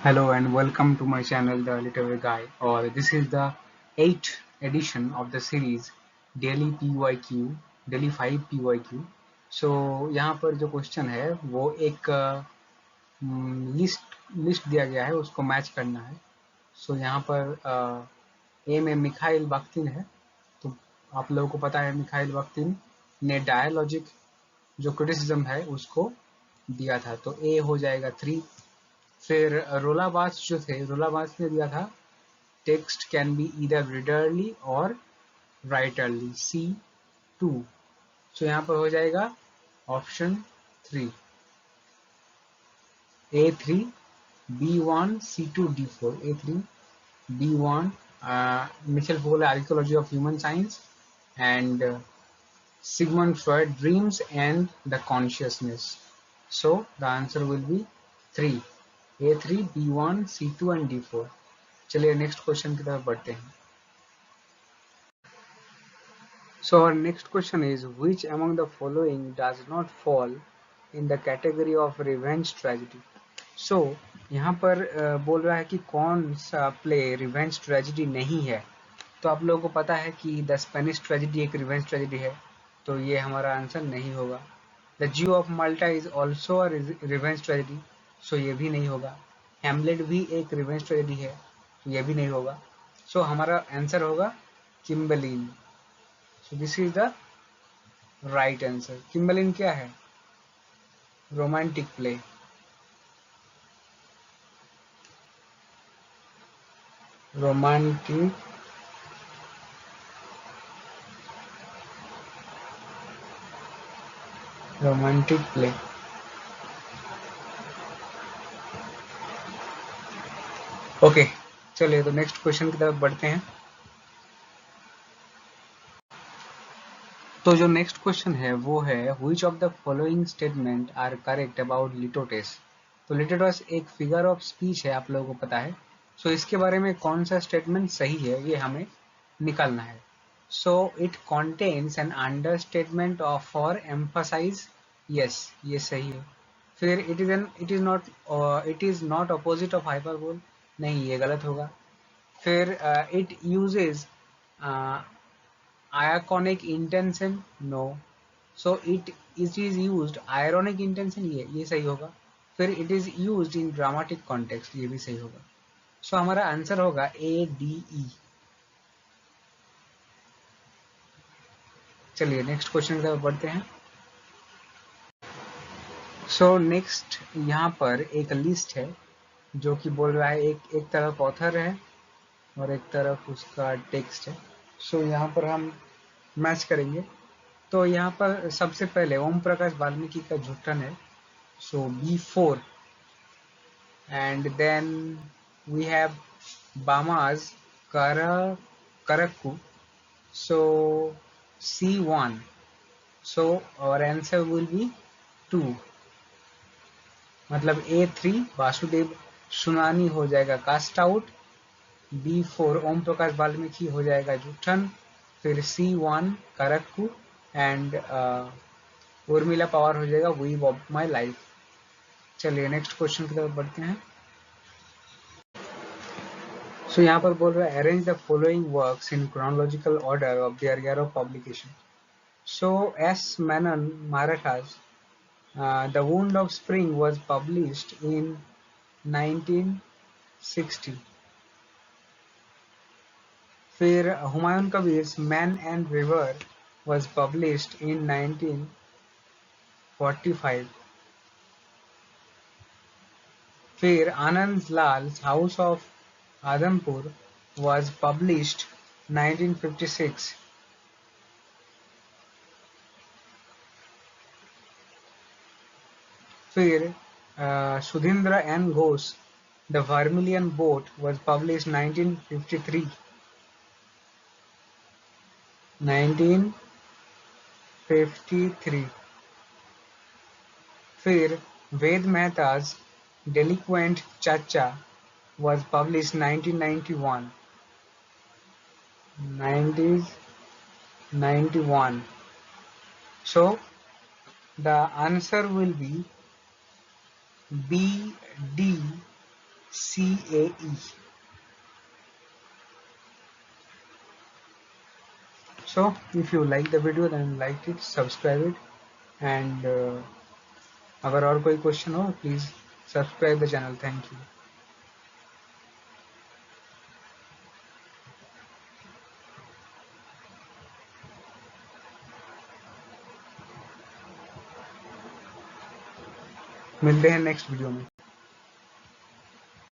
Hello and welcome to my channel The Literary Guy, or this is the 8th edition of the series Daily PYQ, Daily 5 PYQ. So यहाँ पर जो question है वो एक list दिया गया है, उसको मैच करना है. सो यहाँ पर ए में मिखाइल बाख्तिन है. तो आप लोगों को पता है मिखाइल बाख्तिन ने डायलॉजिक जो क्रिटिसिज्म है उसको दिया था, तो ए हो जाएगा 3. फिर रोलाबाज जो थे, रोलाबाज ने दिया था text can be either readerly और राइटरली, C2. सो यहाँ पर हो जाएगा option 3, A3 B1 C2 D4. A3 B1 Michel Foucault Archaeology of Human Science and Sigmund Freud Dreams and the Consciousness. So the answer will be 3, A3 B1 C2 and D4. चलिए next question की तरफ बढ़ते हैं. So our next question is, which among the following does not fall in the category of revenge tragedy? So यहाँ पर बोल रहा है कि कौन सा प्ले रिवेंज ट्रेजिडी नहीं है. तो आप लोगों को पता है कि द स्पेनिश ट्रेजिडी एक रिवेंज ट्रेजिडी है, तो ये हमारा आंसर नहीं होगा. The Jew of Malta is also a revenge tragedy, so ये भी नहीं होगा. हैमलेट भी एक रिवेंज ट्रेजिडी है, तो ये भी नहीं होगा. सो हमारा आंसर होगा किम्बेलिन. So this is the right answer. किम्बेलिन क्या है? Romantic play. Romantic romantic play. Okay, चलिए तो नेक्स्ट क्वेश्चन की तरफ बढ़ते हैं. तो जो नेक्स्ट क्वेश्चन है वो है, which of the following statement are correct about litotes. तो लिटोटेस एक फिगर ऑफ स्पीच है, आप लोगों को पता है. सो इसके बारे में कौन सा स्टेटमेंट सही है ये हमें निकालना है. So it contains an understatement of for emphasize. Yes, ये सही है. फिर it is not opposite of hyperbole. नहीं, ये गलत होगा. फिर it uses iaconic intention. No. So it is used ironic intention. ये सही होगा. फिर it is used in dramatic context. ये भी सही होगा. So हमारा आंसर होगा ADE. चलिए नेक्स्ट क्वेश्चन की तरफ बढ़ते हैं. सो नेक्स्ट यहाँ पर एक लिस्ट है जो कि बोल रहा है एक तरफ ऑथर है और एक तरफ उसका टेक्स्ट है. सो यहाँ पर हम मैच करेंगे. तो यहाँ पर सबसे पहले ओम प्रकाश वाल्मीकि का झुट्ठन है, so B4. And then we have Bama's Karukku, so C1. So our answer will be 2. मतलब A3 वासुदेव सुनानी हो जाएगा caste out. B4 Om Prakash Valmiki हो जाएगा झुट्ठन. फिर C1 करक्कू एंड उर्मिला पवार हो जाएगा वीव ऑफ माई लाइफ. चलिए नेक्स्ट क्वेश्चन की तरफ बढ़ते हैं. सो यहाँ पर बोल रहा है, arrange the following works in chronological order of their year of publication. So S Menon Marath's the wound of spring was published in 1960. फिर Humayun Kabir's man and river was published in 1945. फिर Anand Lall's house of Adampur was published 1956. फिर Sudhindra N Ghosh the vermilion boat was published 1953. 1953. फिर Ved Mehta's delinquent Chacha was published 1991. 1991. So the answer will be B, D, CAE. So if you like the video, then like it, subscribe it, and अगर और कोई question हो please subscribe the channel. Thank you. मिलते हैं next video में.